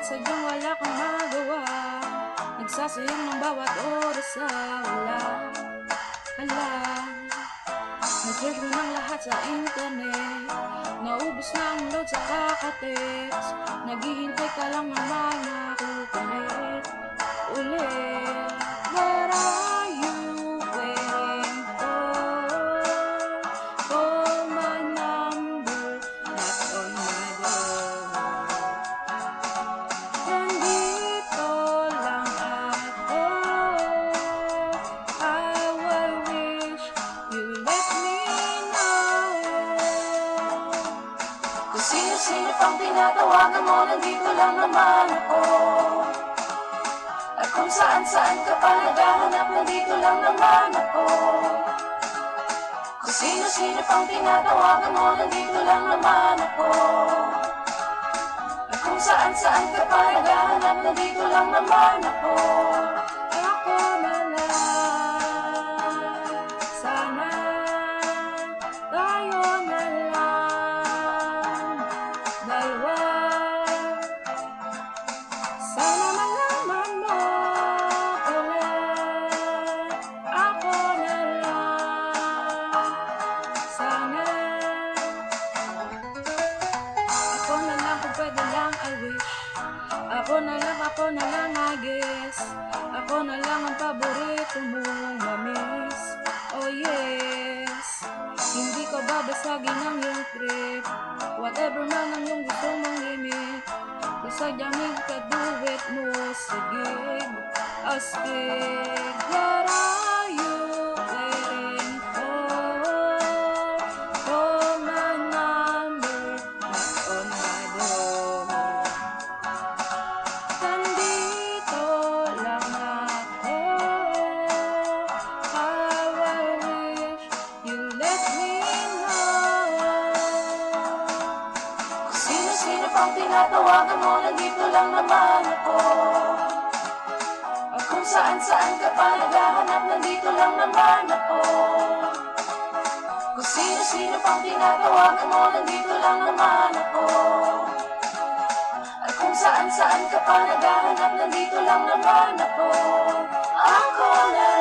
sadyang wala kang magawa. Nagsasayang ng bawat oras sa wala. Nag-search mo ng lahat sa internet, naubos na ang load sa kaka-text. Naghihintay ka lang naman makukulit ulit. What are you waiting for? Call my number, knock on my door. Nandito lang ako, I will wish you let me know. Kung sino-sino pang tinatawagan mo, nandito lang naman ako. At kung saan-saan ka pa naghahanap, nandito lang naman ako. Kung sino-sino pang tinatawagan mo, nandito lang naman ako. At kung saan-saan ka pa naghahanap, nandito lang naman ako. Ako na lang, sana tayo na lang, dalawa. Sana malaman mo ulit, ako na lang, sana. Ako na lang kung pwede lang, I wish. Ako na lang, I guess. Ako na lang ang paborito mong mamiss. Oh yes, hindi ko babasagin ang iyong trip. Whatever man ang iyong gusto mong limit, sadyang ikaduwit mo sa gig. Astig, what are you waiting for? Call my number, knock on my door. Nandito lang ako, I will wish you let me know. Kung sino-sino pang tinatawagan mo, nandito lang naman ako. At kung saan-saan ka pa naghahanap, nandito lang naman ako. Kung sino-sino pang tinatawagan mo, nandito lang naman ako. At kung saan-saan ka pa naghahanap, nandito lang naman ako. Ako na